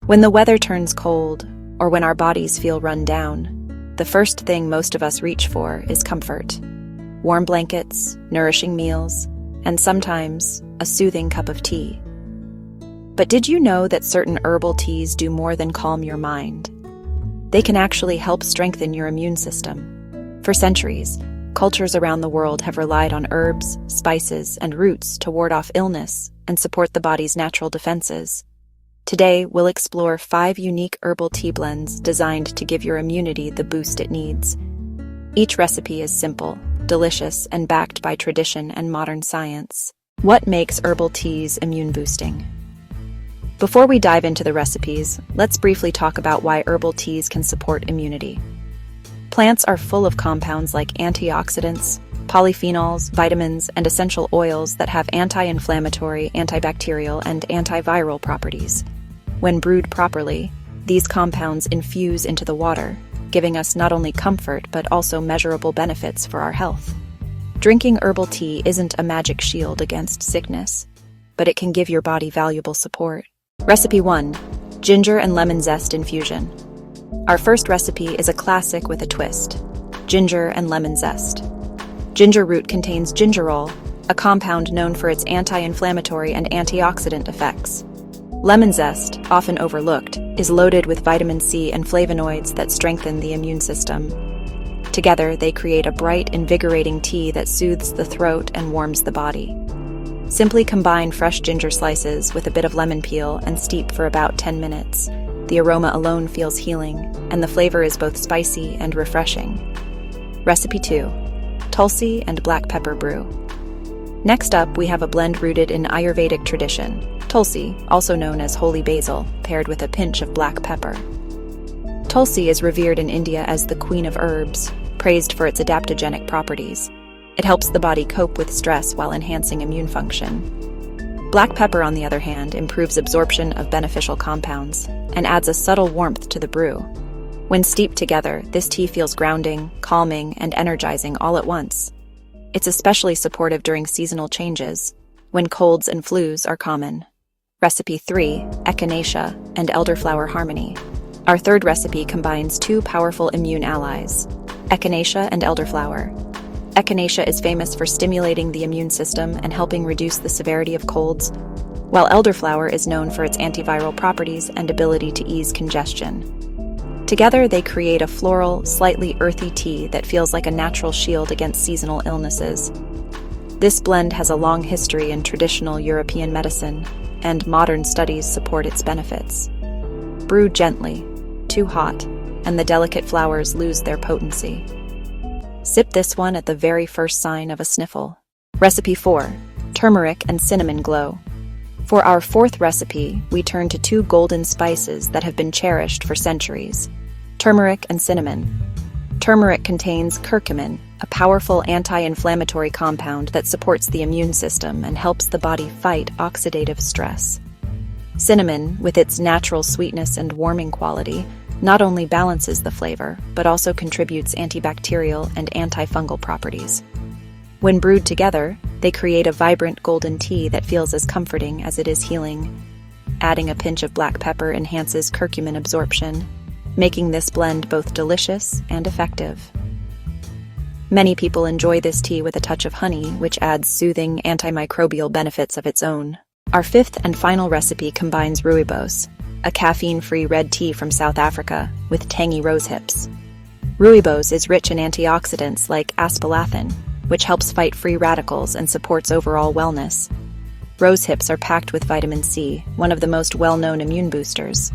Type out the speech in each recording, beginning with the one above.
When the weather turns cold, or when our bodies feel run down, the first thing most of us reach for is comfort. Warm blankets, nourishing meals, and sometimes a soothing cup of tea. But did you know that certain herbal teas do more than calm your mind? They can actually help strengthen your immune system. For centuries, cultures around the world have relied on herbs, spices, and roots to ward off illness and support the body's natural defenses. Today, we'll explore 5 unique herbal tea blends designed to give your immunity the boost it needs. Each recipe is simple, delicious, and backed by tradition and modern science. What makes herbal teas immune-boosting? Before we dive into the recipes, let's briefly talk about why herbal teas can support immunity. Plants are full of compounds like antioxidants, polyphenols, vitamins, and essential oils that have anti-inflammatory, antibacterial, and antiviral properties. When brewed properly, these compounds infuse into the water, giving us not only comfort but also measurable benefits for our health. Drinking herbal tea isn't a magic shield against sickness, but it can give your body valuable support. Recipe 1. Ginger and lemon zest infusion. Our first recipe is a classic with a twist: ginger and lemon zest. Ginger root contains gingerol, a compound known for its anti-inflammatory and antioxidant effects. Lemon zest, often overlooked, is loaded with vitamin C and flavonoids that strengthen the immune system. Together, they create a bright, invigorating tea that soothes the throat and warms the body. Simply combine fresh ginger slices with a bit of lemon peel and steep for about 10 minutes. The aroma alone feels healing, and the flavor is both spicy and refreshing. Recipe 2. Tulsi and black pepper brew. Next up, we have a blend rooted in Ayurvedic tradition: Tulsi, also known as holy basil, paired with a pinch of black pepper. Tulsi is revered in India as the queen of herbs, praised for its adaptogenic properties. It helps the body cope with stress while enhancing immune function. Black pepper, on the other hand, improves absorption of beneficial compounds and adds a subtle warmth to the brew. When steeped together, this tea feels grounding, calming, and energizing all at once. It's especially supportive during seasonal changes, when colds and flus are common. Recipe 3. Echinacea and elderflower harmony. Our third recipe combines 2 powerful immune allies: echinacea and elderflower. Echinacea is famous for stimulating the immune system and helping reduce the severity of colds, while elderflower is known for its antiviral properties and ability to ease congestion. Together, they create a floral, slightly earthy tea that feels like a natural shield against seasonal illnesses. This blend has a long history in traditional European medicine, and modern studies support its benefits. Brew gently, too hot, and the delicate flowers lose their potency. Sip this one at the very first sign of a sniffle. Recipe 4. Turmeric and cinnamon glow. For our fourth recipe, we turn to 2 golden spices that have been cherished for centuries: turmeric and cinnamon. Turmeric contains curcumin, a powerful anti-inflammatory compound that supports the immune system and helps the body fight oxidative stress. Cinnamon, with its natural sweetness and warming quality, not only balances the flavor, but also contributes antibacterial and antifungal properties. When brewed together, they create a vibrant golden tea that feels as comforting as it is healing. Adding a pinch of black pepper enhances curcumin absorption, making this blend both delicious and effective. Many people enjoy this tea with a touch of honey, which adds soothing antimicrobial benefits of its own. Our fifth and final recipe combines rooibos, a caffeine-free red tea from South Africa, with tangy rose hips. Rooibos is rich in antioxidants like aspalathin, which helps fight free radicals and supports overall wellness. Rose hips are packed with vitamin C, one of the most well-known immune boosters.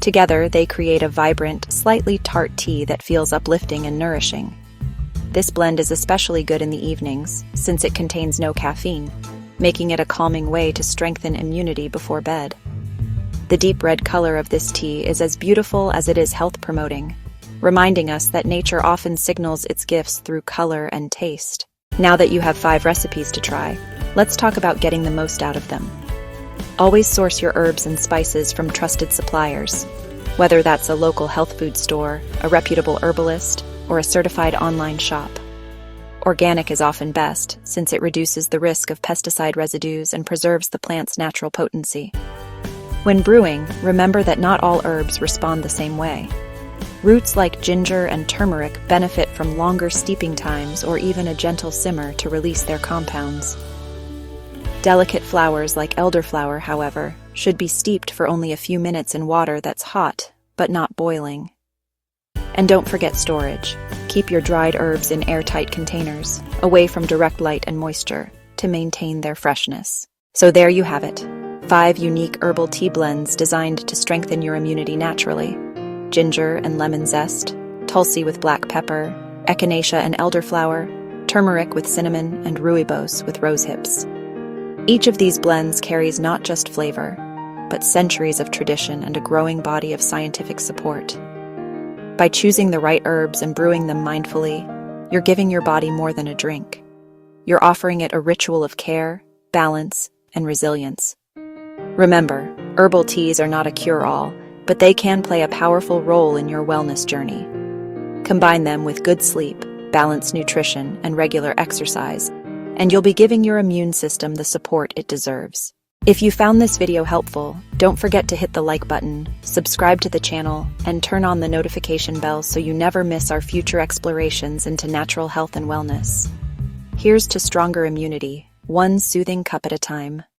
Together, they create a vibrant, slightly tart tea that feels uplifting and nourishing. This blend is especially good in the evenings, since it contains no caffeine, making it a calming way to strengthen immunity before bed. The deep red color of this tea is as beautiful as it is health-promoting, reminding us that nature often signals its gifts through color and taste. Now that you have 5 recipes to try, let's talk about getting the most out of them. Always source your herbs and spices from trusted suppliers, whether that's a local health food store, a reputable herbalist, or a certified online shop. Organic is often best, since it reduces the risk of pesticide residues and preserves the plant's natural potency. When brewing, remember that not all herbs respond the same way. Roots like ginger and turmeric benefit from longer steeping times or even a gentle simmer to release their compounds. Delicate flowers like elderflower, however, should be steeped for only a few minutes in water that's hot, but not boiling. And don't forget storage. Keep your dried herbs in airtight containers, away from direct light and moisture, to maintain their freshness. So there you have it. 5 unique herbal tea blends designed to strengthen your immunity naturally. Ginger and lemon zest, tulsi with black pepper, echinacea and elderflower, turmeric with cinnamon, and rooibos with rose hips. Each of these blends carries not just flavor, but centuries of tradition and a growing body of scientific support. By choosing the right herbs and brewing them mindfully, you're giving your body more than a drink. You're offering it a ritual of care, balance, and resilience. Remember, herbal teas are not a cure-all, but they can play a powerful role in your wellness journey. Combine them with good sleep, balanced nutrition, and regular exercise, and you'll be giving your immune system the support it deserves. If you found this video helpful, don't forget to hit the like button, subscribe to the channel, and turn on the notification bell so you never miss our future explorations into natural health and wellness. Here's to stronger immunity, one soothing cup at a time.